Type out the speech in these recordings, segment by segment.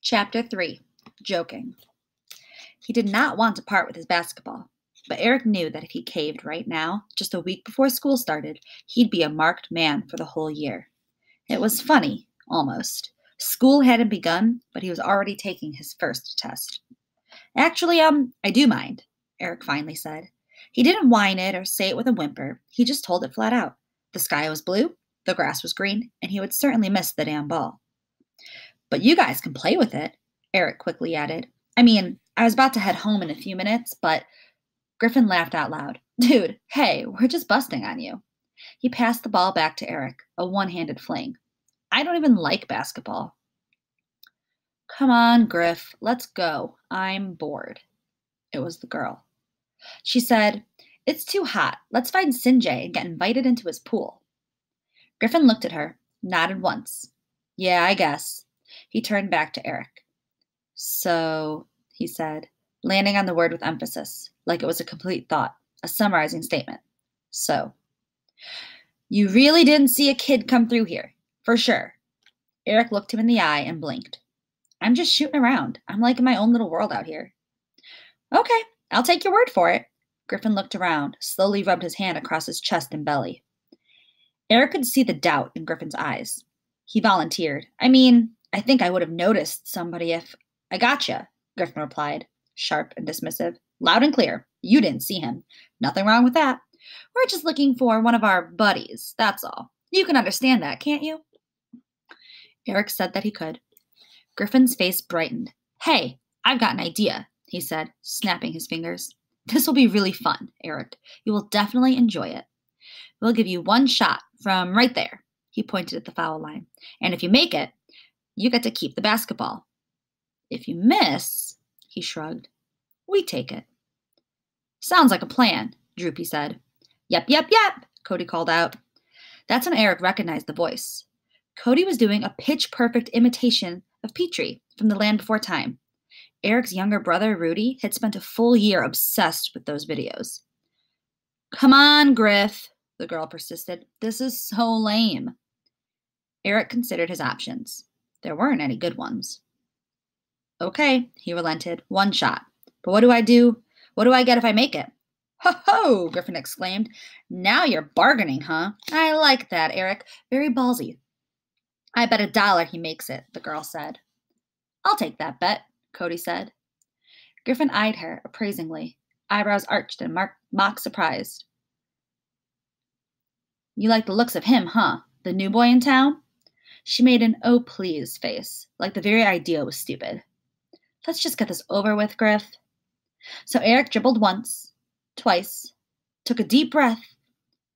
Chapter 3. Joking. He did not want to part with his basketball, but Eric knew that if he caved right now, just a week before school started, he'd be a marked man for the whole year. It was funny, almost. School hadn't begun, but he was already taking his first test. Actually, I do mind, Eric finally said. He didn't whine it or say it with a whimper. He just told it flat out. The sky was blue, the grass was green, and he would certainly miss the damn ball. But you guys can play with it, Eric quickly added. I mean, I was about to head home in a few minutes, but Griffin laughed out loud. Dude, hey, we're just busting on you. He passed the ball back to Eric, a one-handed fling. I don't even like basketball. Come on, Griff, let's go. I'm bored. It was the girl. She said, It's too hot. Let's find Sinjay and get invited into his pool. Griffin looked at her, nodded once. Yeah, I guess. He turned back to Eric. So, he said, landing on the word with emphasis, like it was a complete thought, a summarizing statement. So, you really didn't see a kid come through here, for sure. Eric looked him in the eye and blinked. I'm just shooting around. I'm like in my own little world out here. Okay, I'll take your word for it. Griffin looked around, slowly rubbed his hand across his chest and belly. Eric could see the doubt in Griffin's eyes. He volunteered. I mean, I think I would have noticed somebody if... I gotcha, Griffin replied, sharp and dismissive. Loud and clear. You didn't see him. Nothing wrong with that. We're just looking for one of our buddies, that's all. You can understand that, can't you? Eric said that he could. Griffin's face brightened. Hey, I've got an idea, he said, snapping his fingers. This will be really fun, Eric. You will definitely enjoy it. We'll give you one shot from right there. He pointed at the foul line. And if you make it, you get to keep the basketball. If you miss, he shrugged, we take it. Sounds like a plan, Droopy said. Yep, Cody called out. That's when Eric recognized the voice. Cody was doing a pitch-perfect imitation of Petrie from The Land Before Time. Eric's younger brother, Rudy, had spent a full year obsessed with those videos. Come on, Griff, the girl persisted. This is so lame. Eric considered his options. There weren't any good ones. Okay, he relented. One shot. But what do I do? What do I get if I make it? Ho-ho, Griffin exclaimed. Now you're bargaining, huh? I like that, Eric. Very ballsy. I bet $1 he makes it, the girl said. I'll take that bet, Cody said. Griffin eyed her appraisingly, eyebrows arched in mock surprise. You like the looks of him, huh? The new boy in town? She made an oh please face, like the very idea was stupid. Let's just get this over with, Griff. So Eric dribbled once, twice, took a deep breath,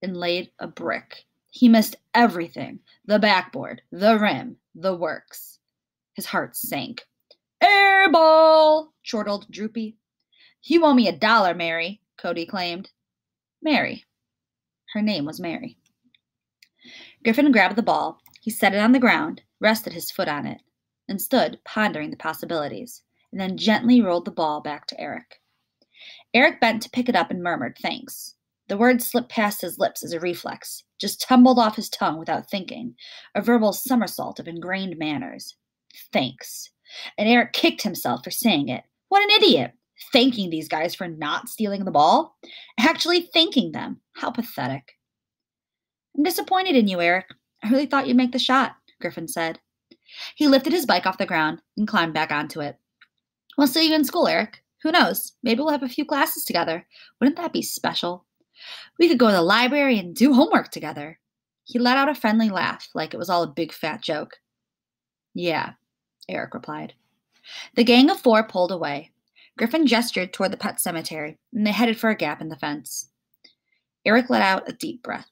and laid a brick. He missed everything. The backboard, the rim, the works. His heart sank. Air ball, chortled Droopy. You owe me $1, Mary, Cody claimed. Mary. Her name was Mary. Griffin grabbed the ball. He set it on the ground, rested his foot on it, and stood pondering the possibilities, and then gently rolled the ball back to Eric. Eric bent to pick it up and murmured, thanks. The word slipped past his lips as a reflex, just tumbled off his tongue without thinking, a verbal somersault of ingrained manners. Thanks. And Eric kicked himself for saying it. What an idiot! Thanking these guys for not stealing the ball? Actually thanking them. How pathetic. I'm disappointed in you, Eric. I really thought you'd make the shot, Griffin said. He lifted his bike off the ground and climbed back onto it. We'll see you in school, Eric. Who knows? Maybe we'll have a few classes together. Wouldn't that be special? We could go to the library and do homework together. He let out a friendly laugh, like it was all a big fat joke. Yeah, Eric replied. The gang of 4 pulled away. Griffin gestured toward the pet cemetery, and they headed for a gap in the fence. Eric let out a deep breath.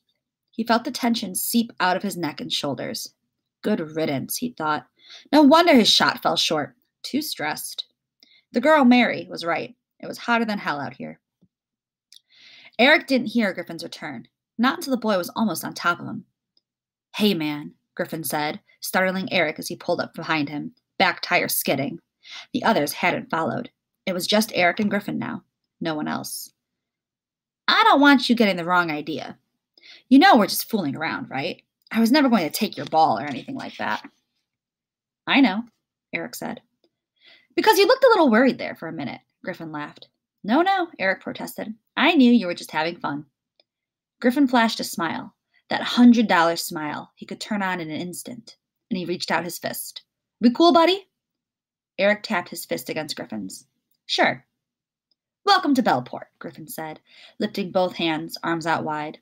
He felt the tension seep out of his neck and shoulders. Good riddance, he thought. No wonder his shot fell short. Too stressed. The girl, Mary, was right. It was hotter than hell out here. Eric didn't hear Griffin's return, not until the boy was almost on top of him. Hey, man, Griffin said, startling Eric as he pulled up behind him, back tire skidding. The others hadn't followed. It was just Eric and Griffin now, no one else. I don't want you getting the wrong idea. You know we're just fooling around, right? I was never going to take your ball or anything like that. I know, Eric said. Because you looked a little worried there for a minute, Griffin laughed. No, Eric protested. I knew you were just having fun. Griffin flashed a smile, that $100 smile he could turn on in an instant, and he reached out his fist. We cool, buddy? Eric tapped his fist against Griffin's. Sure. Welcome to Bellport, Griffin said, lifting both hands, arms out wide.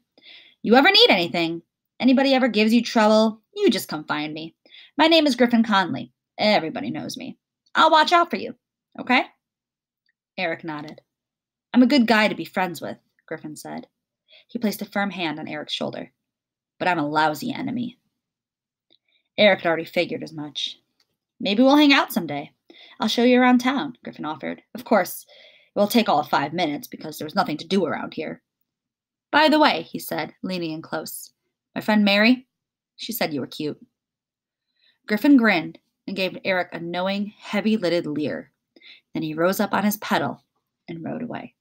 You ever need anything? Anybody ever gives you trouble? You just come find me. My name is Griffin Conley. Everybody knows me. I'll watch out for you, okay? Eric nodded. I'm a good guy to be friends with, Griffin said. He placed a firm hand on Eric's shoulder. But I'm a lousy enemy. Eric had already figured as much. Maybe we'll hang out someday. I'll show you around town, Griffin offered. Of course, it will take all of 5 minutes because there's nothing to do around here. By the way, he said, leaning in close, my friend Mary, she said you were cute. Griffin grinned and gave Eric a knowing, heavy-lidded leer. Then he rose up on his pedal and rode away.